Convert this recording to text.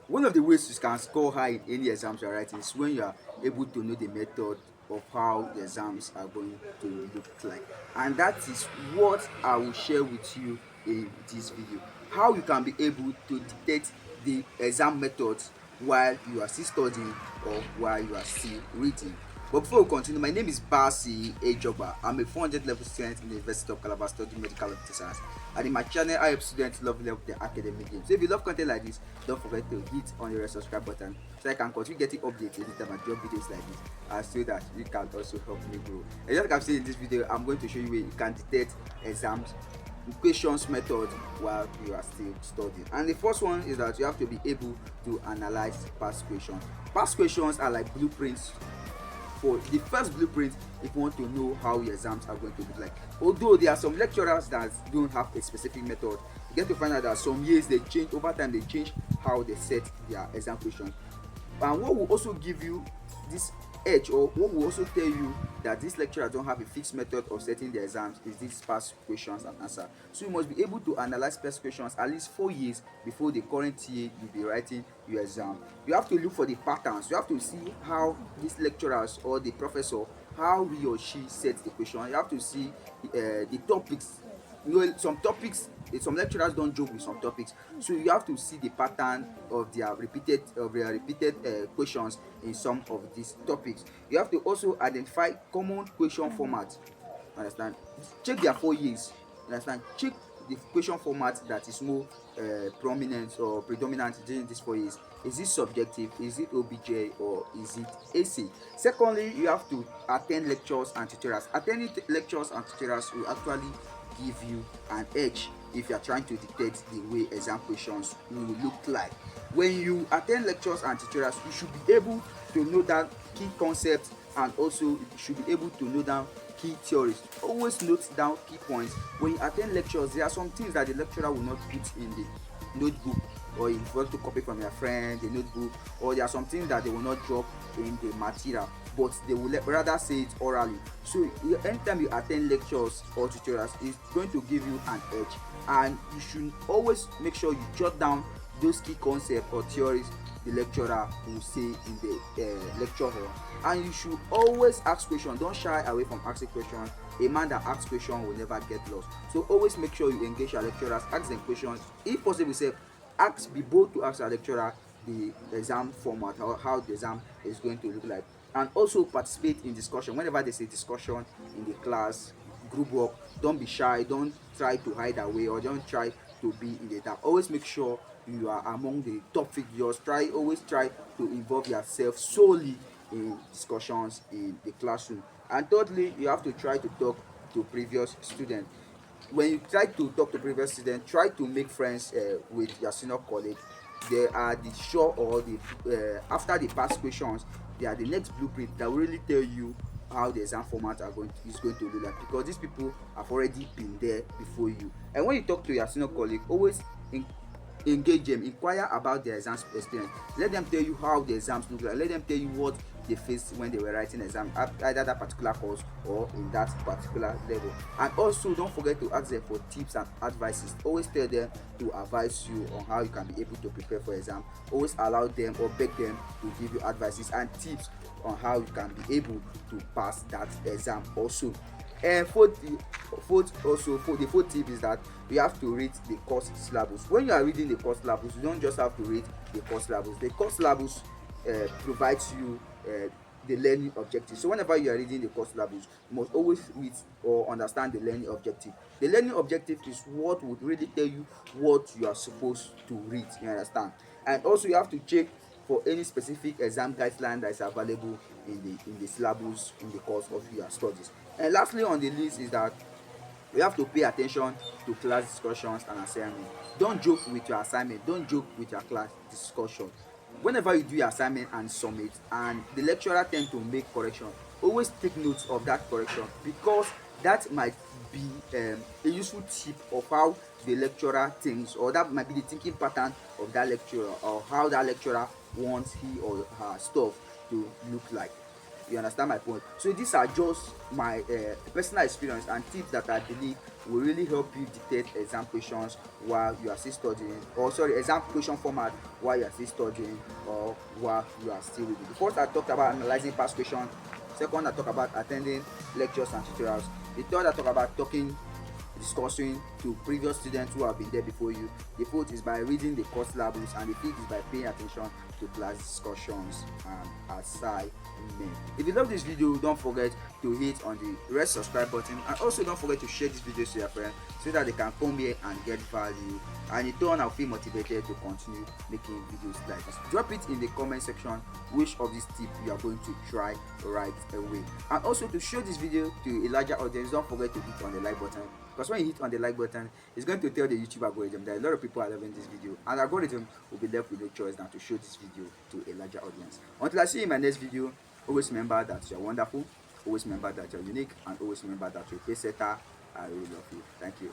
One of the ways you can score high in any exams you're writing is when you are able to know the method of how the exams are going to look like. And that is what I will share with you in this video. How you can be able to detect the exam methods while you are still studying or while you are still reading. But before we continue, my name is Basi Ejoba. I'm a 400 level student in the University of Calabar studying medical officers. And in my channel, I help students level up their academic game. So if you love content like this, don't forget to hit on your subscribe button so I can continue getting updates anytime I drop videos like this, so that you can also help me grow. And just like I've said in this video, I'm going to show you where you can detect exams questions method while you are still studying. And the first one is that you have to be able to analyze past questions. Past questions are like blueprints for the first blueprint if you want to know how your exams are going to look like. Although there are some lecturers that don't have a specific method, you get to find out that some years they change, over time they change how they set their exam questions. And what will also give you this edge, or what will also tell you that this lecturer don't have a fixed method of setting the exams, is these past questions and answer. So you must be able to analyze past questions at least 4 years before the current year you'll be writing your exam. You have to look for the patterns. You have to see how these lecturers or the professor, how he or she sets the question. You have to see the topics. You know, some topics, some lecturers don't joke with some topics, so you have to see the pattern of their repeated questions in some of these topics. You have to also identify common question formats. Understand? Check their 4 years. Understand? Check the question format that is more prominent or predominant during these 4 years. Is it subjective, is it obj, or is it essay? Secondly, you have to attend lectures and tutorials. Attending lectures and tutorials will actually give you an edge if you are trying to detect the way exam questions will look like. When you attend lectures and tutorials, you should be able to know that key concepts, and also you should be able to know down key theories. Always note down key points. When you attend lectures, there are some things that the lecturer will not put in the notebook, or if you want to copy from your friend the notebook, or there are some things that they will not drop in the material, but they will rather say it orally. So anytime you attend lectures or tutorials, it's going to give you an edge, and you should always make sure you jot down those key concepts or theories the lecturer will say in the lecture hall. And you should always ask questions. Don't shy away from asking questions. A man that asks questions will never get lost. So always make sure you engage your lecturers, ask them questions. If possible, say ask, be bold to ask your lecturer the exam format, how the exam is going to look like. And also participate in discussion. Whenever there's a discussion in the class, group work, don't be shy, don't try to hide away, or don't try to be in the dark. Always make sure you are among the top figures. Always try to involve yourself solely in discussions in the classroom. And thirdly, you have to try to talk to previous students. When you try to talk to previous students, try to make friends with your senior colleague. They are the sure, or the after the past questions, they are the next blueprint that will really tell you how the exam format is going to look like, because these people have already been there before you. And when you talk to your senior colleague, always in, engage them, inquire about their exam experience. Let them tell you how the exams look like. Let them tell you what they faced when they were writing exam, either that particular course or in that particular level. And also don't forget to ask them for tips and advices. Always tell them to advise you on how you can be able to prepare for exam. Always allow them or beg them to give you advices and tips on how you can be able to pass that exam also. And for the fourth tip is that you have to read the course syllabus. When you are reading the course syllabus, you don't just have to read the course syllabus. The course syllabus provides you the learning objective. So whenever you are reading the course syllabus, you must always read or understand the learning objective. The learning objective is what would really tell you what you are supposed to read. You understand? And also you have to check for any specific exam guideline that is available in the syllabus in the course of your studies. And lastly on the list is that you have to pay attention to class discussions and assignment. Don't joke with your assignment, don't joke with your class discussion. Whenever you do your assignment and submit, and the lecturer tend to make correction, always take notes of that correction, because that might be a useful tip of how the lecturer thinks, or that might be the thinking pattern of that lecturer, or how that lecturer wants he or her stuff to look like. You understand my point? So these are just my personal experience and tips that I believe will really help you detect exam questions while you are still studying, or sorry, exam question format while you are still studying or while you are still reading. The first I talked about analyzing past questions. Second, I talk about attending lectures and tutorials. The third, I talk about discussing to previous students who have been there before you. The fourth is by reading the course syllabus, and the fifth is by paying attention to class discussions and assignment. If you love this video, don't forget to hit on the red subscribe button, and also don't forget to share this video to your friends so that they can come here and get value, and in turn I'll feel motivated to continue making videos like this. Drop it in the comment section which of these tips you are going to try right away. And also, to show this video to a larger audience, don't forget to hit on the like button, because when you hit on the like button, it's going to tell the YouTube algorithm that a lot of people are loving this video, and the algorithm will be left with no choice than to show this video to a larger audience. Until I see you in my next video, always remember that you're wonderful, always remember that you're unique, and always remember that you're a pace setter. I really love you. Thank you.